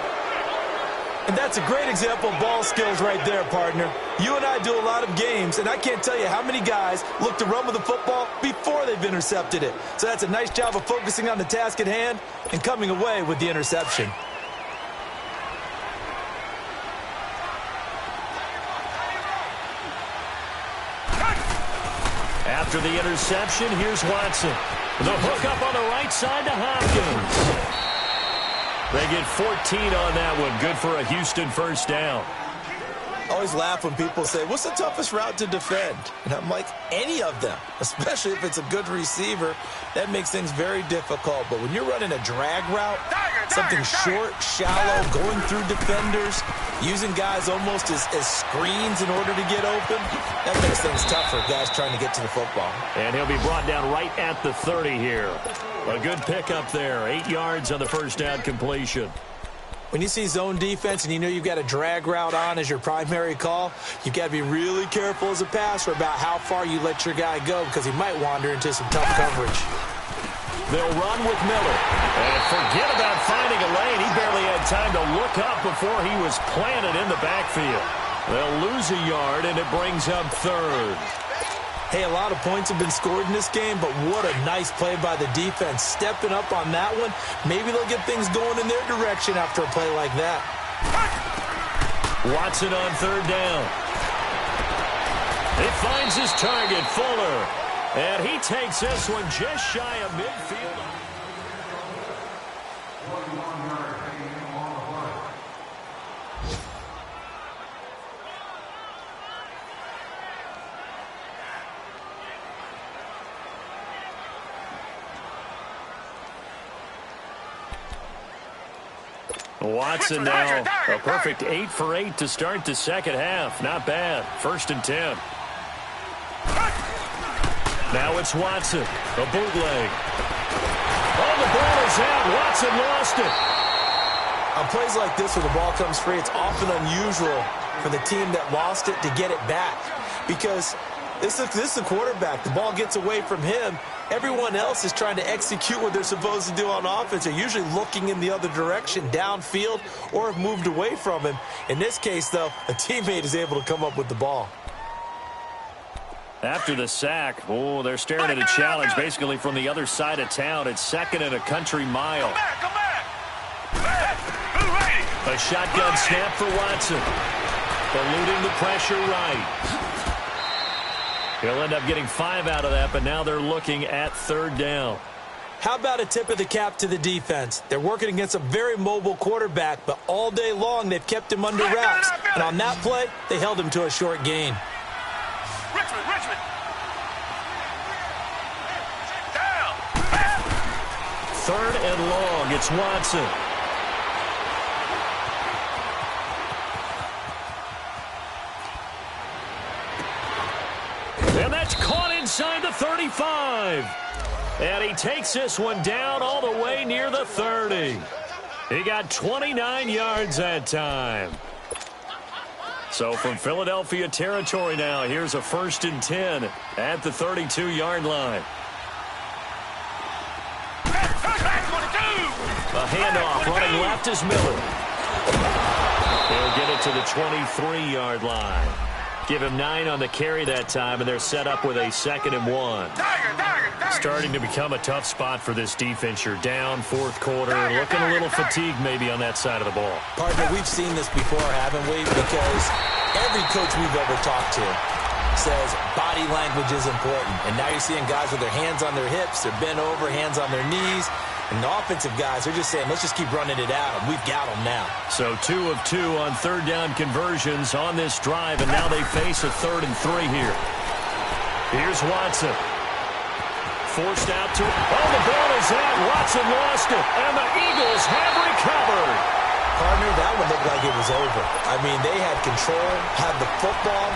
And that's a great example of ball skills right there, partner. You and I do a lot of games, and I can't tell you how many guys look to run with the football before they've intercepted it. So that's a nice job of focusing on the task at hand and coming away with the interception. After the interception, here's Watson. The hook up on the right side to Hopkins. They get 14 on that one. Good for a Houston first down. I always laugh when people say, what's the toughest route to defend? And I'm like, any of them, especially if it's a good receiver. That makes things very difficult. But when you're running a drag route, something short, shallow, going through defenders, using guys almost as screens in order to get open, that makes things tough for guys trying to get to the football. And he'll be brought down right at the 30 here. A good pickup there. 8 yards on the first down completion. When you see zone defense and you know you've got a drag route on as your primary call, you've got to be really careful as a passer about how far you let your guy go because he might wander into some tough coverage. They'll run with Miller. And forget about finding a lane. He barely had time to look up before he was planted in the backfield. They'll lose a yard, and it brings up third. Hey, a lot of points have been scored in this game, but what a nice play by the defense. Stepping up on that one, maybe they'll get things going in their direction after a play like that. Watson on third down. He finds his target, Fuller. And he takes this one just shy of midfield. Watson now, a perfect 8 for 8 to start the second half. Not bad. 1st and 10. Now it's Watson, a bootleg. Oh, the ball is out. Watson lost it. On plays like this where the ball comes free, it's often unusual for the team that lost it to get it back because this is the quarterback. The ball gets away from him. Everyone else is trying to execute what they're supposed to do on offense. They're usually looking in the other direction, downfield, or have moved away from him. In this case, though, a teammate is able to come up with the ball. After the sack, they're staring at a challenge basically from the other side of town. It's 2nd and a country mile. Come back. A shotgun snap for Watson. Eluding the pressure right. He'll end up getting 5 out of that, but now they're looking at 3rd down. How about a tip of the cap to the defense? They're working against a very mobile quarterback, but all day long they've kept him under wraps. And on that play, they held him to a short gain. Richmond. Down. 3rd and long. It's Watson. And that's caught inside the 35. And he takes this one down all the way near the 30. He got 29 yards that time. So from Philadelphia territory now, here's a 1st and 10 at the 32-yard line. A handoff running left is Miller. He'll get it to the 23-yard line. Give him 9 on the carry that time, and they're set up with a 2nd and 1. Starting to become a tough spot for this defense. You're down 4th quarter, looking a little fatigued maybe on that side of the ball. Partner, we've seen this before, haven't we? Because every coach we've ever talked to says body language is important. And now you're seeing guys with their hands on their hips, they're bent over, hands on their knees. And the offensive guys are just saying, let's just keep running it at them. We've got them now. So 2 of 2 on 3rd down conversions on this drive, and now they face a 3rd and 3 here. Here's Watson. Forced out to it. Oh, the ball is out. Watson lost it, and the Eagles have recovered. Partner, that one looked like it was over. I mean, they had control, had the football,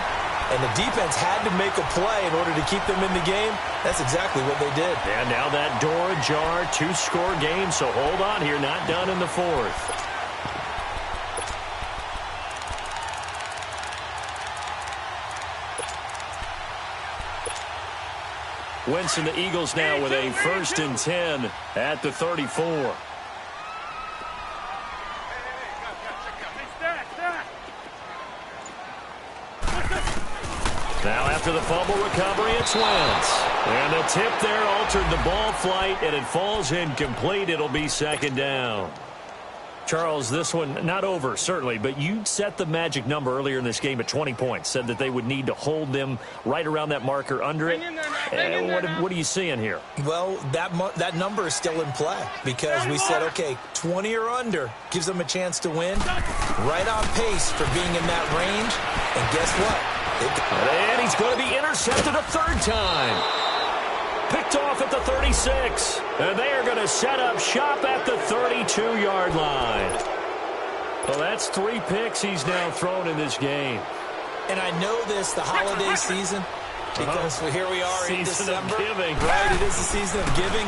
and the defense had to make a play in order to keep them in the game. That's exactly what they did. And now that door ajar, 2-score game, so hold on here, not done in the 4th. 4 Wentz and the Eagles now with a 1st and 10 at the 34. Now after the fumble recovery, it's Wentz. And the tip there altered the ball flight, and it falls incomplete. It'll be 2nd down. Charles, this one not over, certainly, but you set the magic number earlier in this game at 20 points, said that they would need to hold them right around that marker under it. What are you seeing here? Well, that number is still in play because we said, okay, 20 or under gives them a chance to win. Right on pace for being in that range. And guess what? And he's going to be intercepted a 3rd time. Picked off at the 36. And they are going to set up shop at the 32-yard line. Well, that's 3 picks he's now thrown in this game. And I know this, the holiday season, because here we are in December. Of giving. Right, it is the season of giving.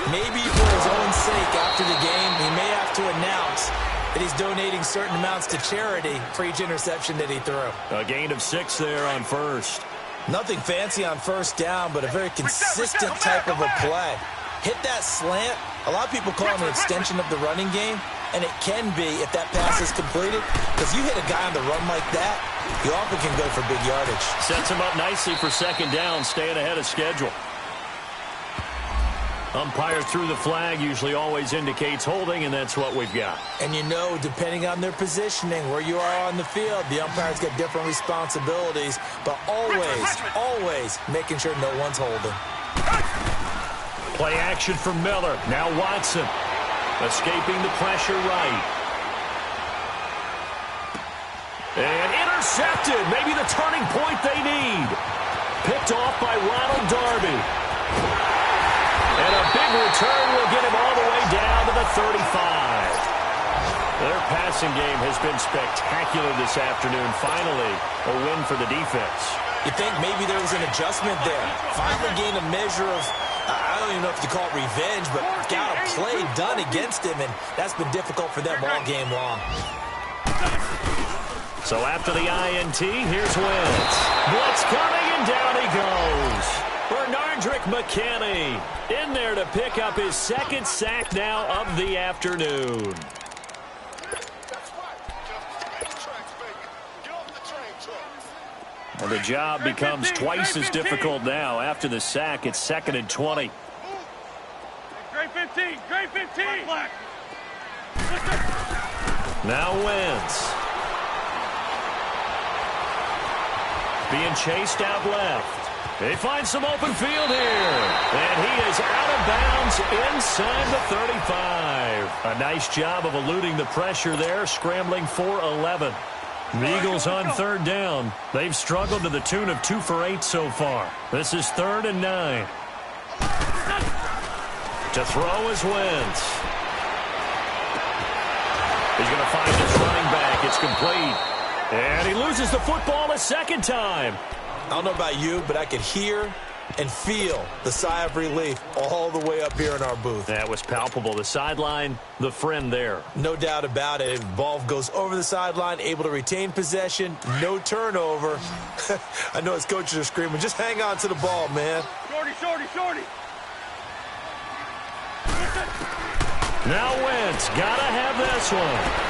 Maybe for his own sake after the game, he may have to announce that he's donating certain amounts to charity for each interception that he threw. A gain of 6 there on 1st. Nothing fancy on 1st down, but a very consistent type of a play. Hit that slant. A lot of people call it an extension of the running game, and it can be if that pass is completed, because you hit a guy on the run like that, you often can go for big yardage. Sets him up nicely for 2nd down, staying ahead of schedule. Umpire threw the flag, usually always indicates holding, and that's what we've got. And you know, depending on their positioning, where you are on the field, the umpire's got different responsibilities, but always making sure no one's holding. Play action for Miller. Now Watson. Escaping the pressure right. And intercepted. Maybe the turning point they need. Picked off by Ronald Darby. And a big return will get him all the way down to the 35. Their passing game has been spectacular this afternoon. Finally, a win for the defense. You think maybe there was an adjustment there. Finally gained a measure of, I don't even know if you call it revenge, but got a play done against him, and that's been difficult for them all game long. So after the INT, here's Wentz. Blitz coming, and down he goes. Bernardrick McKinney in there to pick up his 2nd sack now of the afternoon. And the job becomes twice as difficult now. After the sack, it's 2nd and 20. Great 15, great 15. Now Wentz. Being chased out left. They find some open field here. And he is out of bounds inside the 35. A nice job of eluding the pressure there, scrambling for 11. The Eagles on 3rd down. They've struggled to the tune of 2 for 8 so far. This is 3rd and 9. To throw is Wentz. He's going to find his running back. It's complete. And he loses the football a 2nd time. I don't know about you, but I could hear and feel the sigh of relief all the way up here in our booth. That was palpable. The sideline, the friend there. No doubt about it. Ball goes over the sideline, able to retain possession, no turnover. I know his coaches are screaming, just hang on to the ball, man. Shorty, shorty, shorty. Now Wentz, gotta have this one.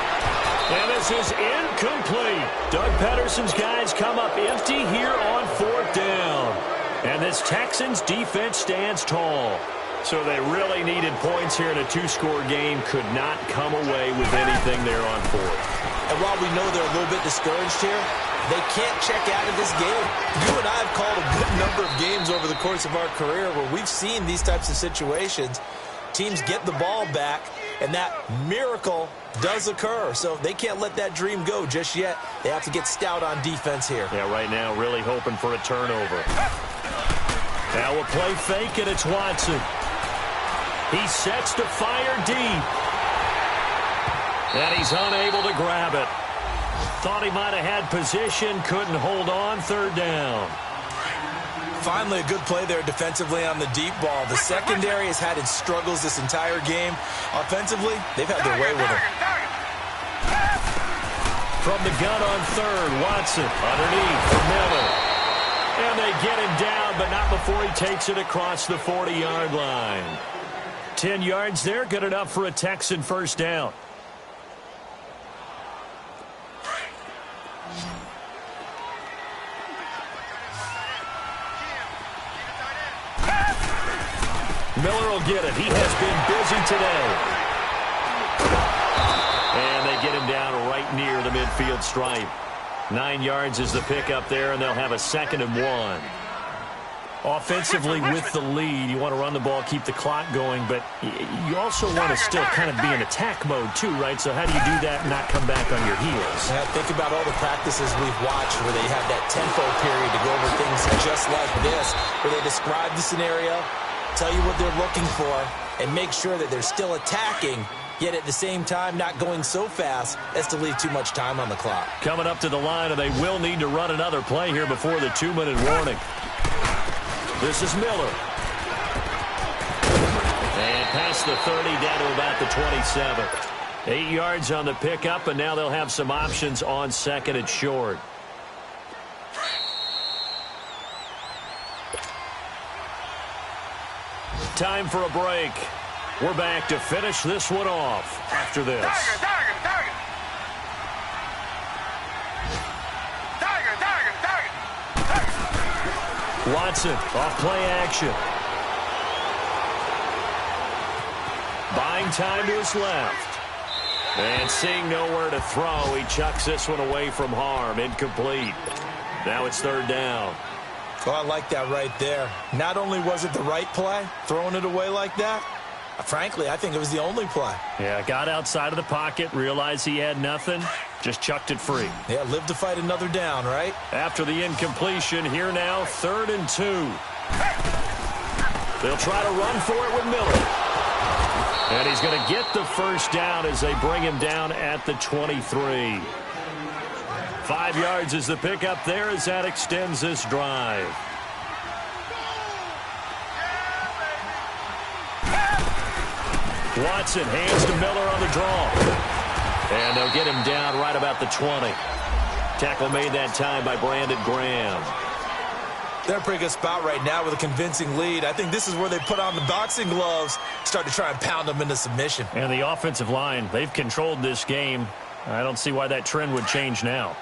And this is incomplete. Doug Pederson's guys come up empty here on 4th down. And this Texans defense stands tall. So they really needed points here in a 2-score game. Could not come away with anything there on 4th. And while we know they're a little bit discouraged here, they can't check out of this game. You and I have called a good number of games over the course of our career where we've seen these types of situations. Teams get the ball back, and that miracle does occur. So they can't let that dream go just yet. They have to get stout on defense here. Yeah, right now really hoping for a turnover. Now a play fake, and it's Watson. He sets to fire deep. And he's unable to grab it. Thought he might have had position, couldn't hold on. 3rd down. Finally, a good play there defensively on the deep ball. The secondary has had its struggles this entire game. Offensively, they've had their way with it. From the gun on 3rd, Watson underneath for Miller. And And they get him down, but not before he takes it across the 40-yard line. 10 yards there, good enough for a Texan first down. Miller will get it. He has been busy today. And they get him down right near the midfield stripe. 9 yards is the pickup there, and they'll have a 2nd and 1. Offensively with the lead, you want to run the ball, keep the clock going, but you also want to still kind of be in attack mode too, right? So how do you do that and not come back on your heels? Yeah, think about all the practices we've watched where they have that tempo period to go over things just like this, where they describe the scenario, tell you what they're looking for, and make sure that they're still attacking, yet at the same time not going so fast as to leave too much time on the clock. Coming up to the line, and they will need to run another play here before the 2-minute warning. This is Miller. And past the 30, down to about the 27. 8 yards on the pickup, and now they'll have some options on 2nd and short. Time for a break. We're back to finish this one off after this. Watson off play action. Buying time to his left. And seeing nowhere to throw, he chucks this one away from harm. Incomplete. Now it's 3rd down. Oh, I like that right there. Not only was it the right play, throwing it away like that, frankly, I think it was the only play. Yeah, got outside of the pocket, realized he had nothing, just chucked it free. Yeah, live to fight another down, right? After the incompletion, here now, 3rd and 2. They'll try to run for it with Miller. And he's going to get the first down as they bring him down at the 23. 5 yards is the pickup there as that extends this drive. Watson hands to Miller on the draw. And they'll get him down right about the 20. Tackle made that time by Brandon Graham. They're in a pretty good spot right now with a convincing lead. I think this is where they put on the boxing gloves, start to try and pound them into submission. And the offensive line, they've controlled this game. I don't see why that trend would change now.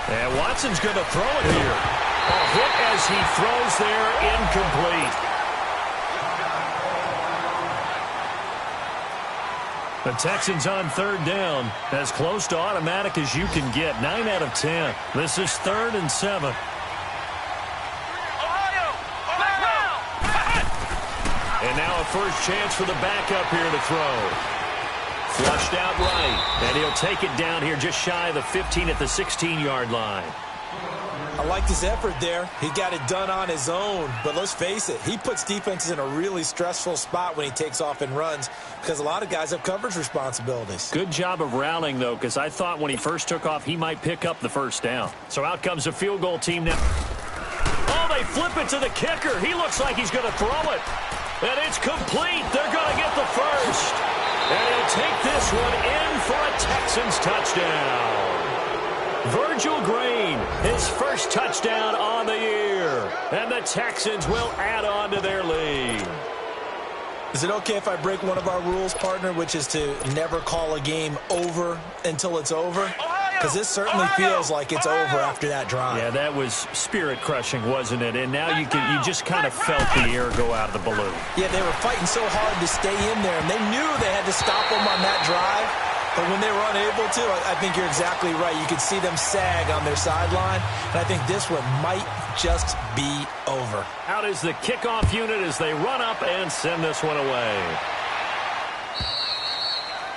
And Watson's going to throw it here. A hit as he throws there, incomplete. The Texans on 3rd down, as close to automatic as you can get. 9 out of 10. This is 3rd and 7. And now a first chance for the backup here to throw. Flushed out right, and he'll take it down here just shy of the 15 at the 16-yard line. I like this effort there. He got it done on his own, but let's face it, he puts defenses in a really stressful spot when he takes off and runs because a lot of guys have coverage responsibilities. Good job of rallying, though, because I thought when he first took off, he might pick up the first down. So out comes a field goal team now. Oh, they flip it to the kicker. He looks like he's going to throw it. And it's complete. They're going to get the first. And he'll take this one in for a Texans touchdown. Virgil Green, his first touchdown on the year. And the Texans will add on to their lead. Is it okay if I break one of our rules, partner, which is to never call a game over until it's over? Because this certainly feels like it's over after that drive. Yeah, that was spirit-crushing, wasn't it? And now you just kind of felt the air go out of the balloon. Yeah, they were fighting so hard to stay in there, and they knew they had to stop them on that drive. But when they were unable to, I think you're exactly right. You could see them sag on their sideline, and I think this one might just be over. Out is the kickoff unit as they run up and send this one away.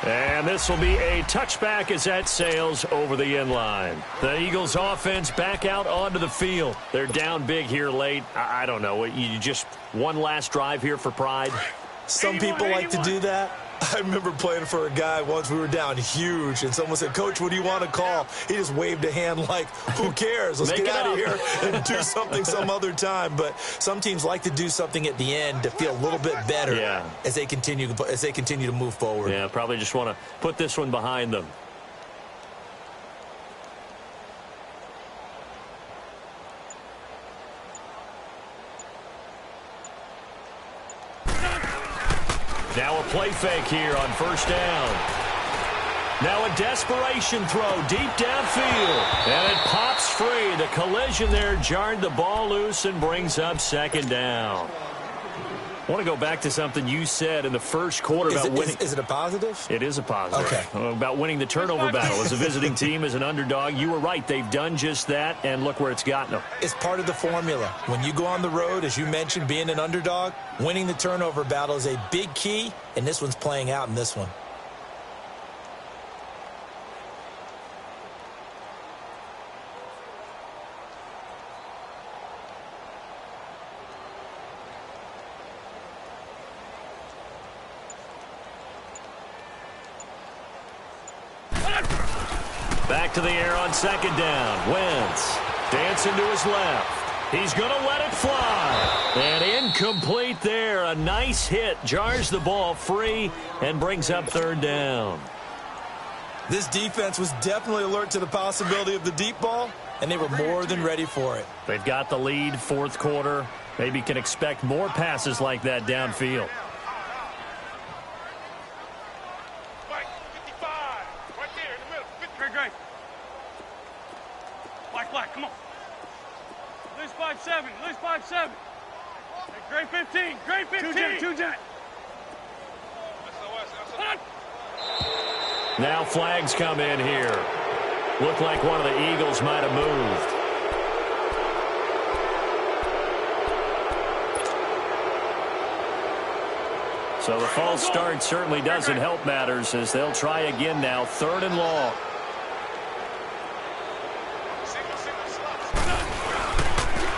And this will be a touchback as that sails over the end line. The Eagles offense back out onto the field. They're down big here late. I don't know. You just one last drive here for pride? Some people like to do that. I remember playing for a guy once. We were down huge, and someone said, "Coach, what do you want to call?" He just waved a hand like, who cares? Let's get out of here and do something some other time. But some teams like to do something at the end to feel a little bit better as they continue to move forward. Yeah, probably just want to put this one behind them. Now a play fake here on first down. Now a desperation throw deep downfield. And it pops free. The collision there jarred the ball loose and brings up second down. I want to go back to something you said in the first quarter about winning. Is it a positive? It is a positive. Okay. About winning the turnover battle. As a visiting team, as an underdog, you were right. They've done just that, and look where it's gotten them. It's part of the formula. When you go on the road, as you mentioned, being an underdog, winning the turnover battle is a big key, and this one's playing out in this one. Back to the air on second down. Wentz dancing to his left. He's going to let it fly. And incomplete there. A nice hit. Jars the ball free and brings up third down. This defense was definitely alert to the possibility of the deep ball, and they were more than ready for it. They've got the lead, fourth quarter. Maybe can expect more passes like that downfield. Black, come on. Lose 5-7, lose 5-7. Great 15, great 15. Two jet. Now flags come in here. Looked like one of the Eagles might have moved. So the false start certainly doesn't help matters as they'll try again now. Third and long.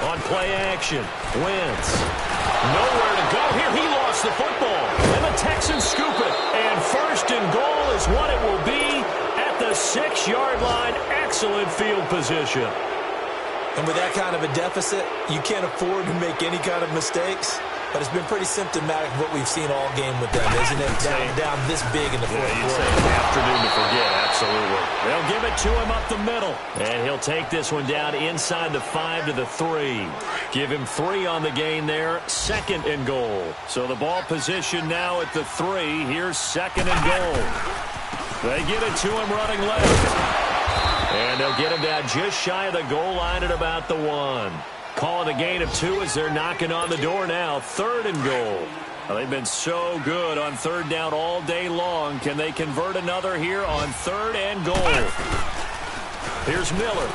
On play action, Wentz. Nowhere to go here. He lost the football. And the Texans scoop it. And first and goal is what it will be at the 6-yard line. Excellent field position. And with that kind of a deficit, you can't afford to make any kind of mistakes. But it's been pretty symptomatic of what we've seen all game with them, isn't it? Down this big in the fourth quarter. You'd say an afternoon to forget, absolutely. They'll give it to him up the middle. And he'll take this one down inside the 5 to the 3. Give him 3 on the gain there. Second and goal. So the ball position now at the 3. Here's second and goal. They get it to him running left. And they'll get him down just shy of the goal line at about the 1. Call it a gain of 2 as they're knocking on the door now. Third and goal. Well, they've been so good on third down all day long. Can they convert another here on third and goal? Here's Miller.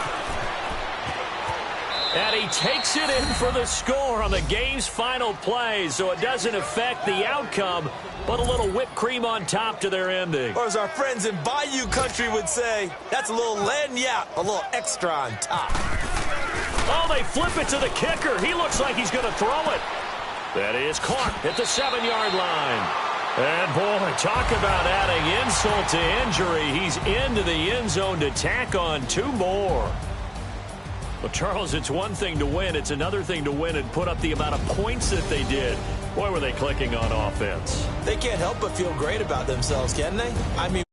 And he takes it in for the score on the game's final play, so it doesn't affect the outcome, but a little whipped cream on top to their ending. Or as our friends in Bayou Country would say, that's a little lagniappe, a little extra on top. Oh, they flip it to the kicker. He looks like he's going to throw it. That is caught at the 7-yard line. And, boy, talk about adding insult to injury. He's into the end zone to tack on 2 more. Well, Charles, it's one thing to win. It's another thing to win and put up the amount of points that they did. Boy, were they clicking on offense. They can't help but feel great about themselves, can they? I mean,